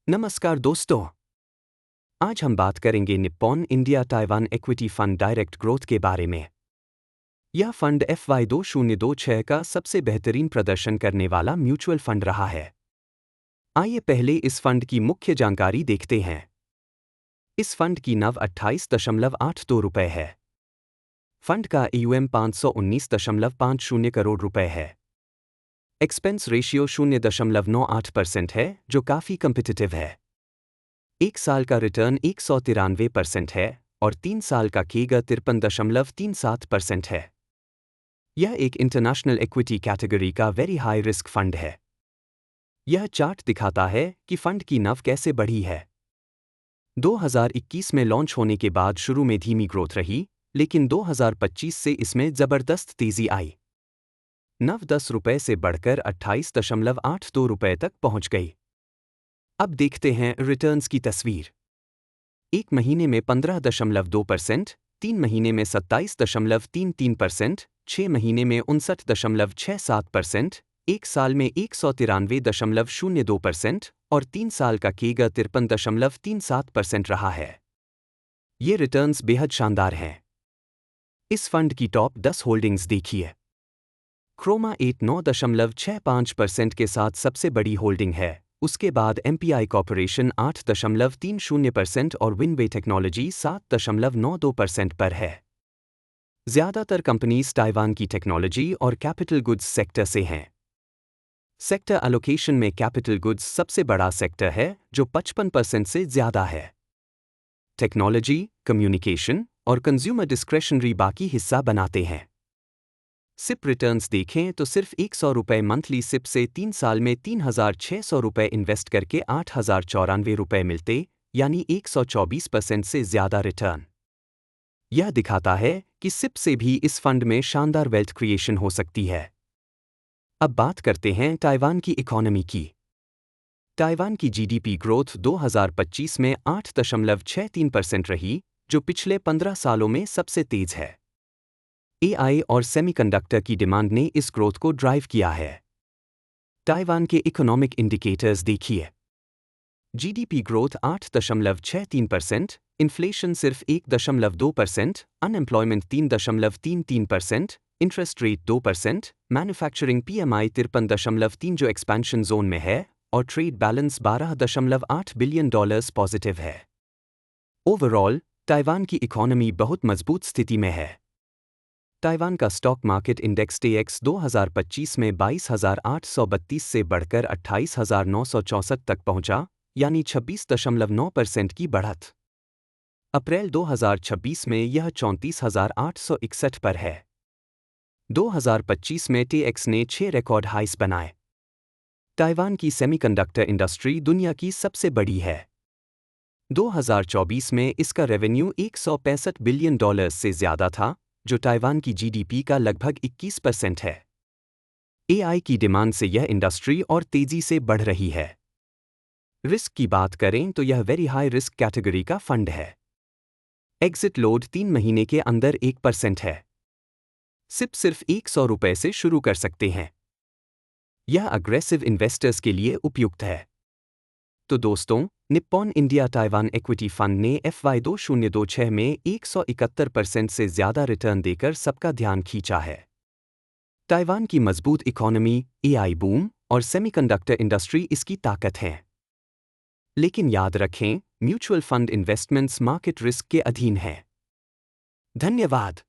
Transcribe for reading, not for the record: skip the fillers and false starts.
नमस्कार दोस्तों। आज हम बात करेंगे Nippon India Taiwan equity fund direct growth के बारे में। यह फंड FY 2026 का सबसे बेहतरीन प्रदर्शन करने वाला म्यूचुअल फंड रहा है। आइए पहले इस फंड की मुख्य जानकारी देखते हैं। इस फंड की नव 28.82 रुपये है। फंड का AUM 519.50 करोड़ रुपए है। एक्सपेंस रेशियो 0.98% है, जो काफ़ी कंपिटिटिव है। 1 साल का रिटर्न 193% है और 3 साल का केगा 53.37% है। यह एक इंटरनेशनल इक्विटी कैटेगरी का वेरी हाई रिस्क फंड है। यह चार्ट दिखाता है कि फंड की नव कैसे बढ़ी है। 2021 में लॉन्च होने के बाद शुरू में धीमी ग्रोथ रही, लेकिन 2025 से इसमें जबरदस्त तेजी आई। नव 10 रुपये से बढ़कर 28.82 रुपये तक पहुंच गई। अब देखते हैं रिटर्न्स की तस्वीर। 1 महीने में 15.2%, 3 महीने में 27.33%, 6 महीने में 59.67%, 1 साल में 193.02% और 3 साल का केगा 53.37% रहा है। ये रिटर्न्स बेहद शानदार हैं। इस फंड की टॉप 10 होल्डिंग्स देखिए। क्रोमा 8 9.65% के साथ सबसे बड़ी होल्डिंग है। उसके बाद MPI कॉर्पोरेशन 8.30% और विनवे टेक्नोलॉजी 7.92% पर है। ज़्यादातर कंपनीज ताइवान की टेक्नोलॉजी और कैपिटल गुड्स सेक्टर से हैं। सेक्टर एलोकेशन में कैपिटल गुड्स सबसे बड़ा सेक्टर है, जो 55% से ज़्यादा है। टेक्नोलॉजी, कम्युनिकेशन और कंज्यूमर डिस्क्रेशनरी बाकी हिस्सा बनाते हैं। सिप रिटर्न्स देखें तो सिर्फ 100 रुपये मंथली सिप से 3 साल में 3,600 रुपये इन्वेस्ट करके 8,094 रुपये मिलते, यानी 124% से ज़्यादा रिटर्न। यह दिखाता है कि सिप से भी इस फंड में शानदार वेल्थ क्रिएशन हो सकती है। अब बात करते हैं ताइवान की इकोनॉमी की। ताइवान की GDP ग्रोथ 2025 में 8.63% रही, जो पिछले 15 सालों में सबसे तेज है। AI और सेमीकंडक्टर की डिमांड ने इस ग्रोथ को ड्राइव किया है। ताइवान के इकोनॉमिक इंडिकेटर्स देखिए। GDP ग्रोथ 8.63%, इन्फ्लेशन सिर्फ 1.2%, unemployment 3.33%, interest rate 2%, manufacturing PMI 53.3 जो एक्सपेंशन जोन में है और ट्रेड बैलेंस $12.8 बिलियन पॉजिटिव है। ओवरऑल, ताइवान की इकोनॉमी बहुत मजबूत स्थिति में है। ताइवान का स्टॉक मार्केट इंडेक्स TX 2025 में 22,832 से बढ़कर 28,964 तक पहुंचा, यानी 26.9% की बढ़त। अप्रैल 2026 में यह 34,861 पर है। 2025 में TX ने 6 रिकॉर्ड हाइस बनाए। ताइवान की सेमीकंडक्टर इंडस्ट्री दुनिया की सबसे बड़ी है। 2024 में इसका रेवेन्यू $165 बिलियन से ज़्यादा था, जो ताइवान की GDP का लगभग 21% है। AI की डिमांड से यह इंडस्ट्री और तेजी से बढ़ रही है। रिस्क की बात करें तो यह वेरी हाई रिस्क कैटेगरी का फंड है। एग्जिट लोड 3 महीने के अंदर 1% है। सिप सिर्फ 100 रुपये से शुरू कर सकते हैं। यह अग्रेसिव इन्वेस्टर्स के लिए उपयुक्त है। तो दोस्तों, Nippon India Taiwan equity fund ने FY 2026 में 171% से ज़्यादा रिटर्न देकर सबका ध्यान खींचा है। ताइवान की मजबूत इकोनॉमी, AI बूम और सेमीकंडक्टर इंडस्ट्री इसकी ताकत हैं। लेकिन याद रखें, mutual fund investments market risk के अधीन हैं। धन्यवाद।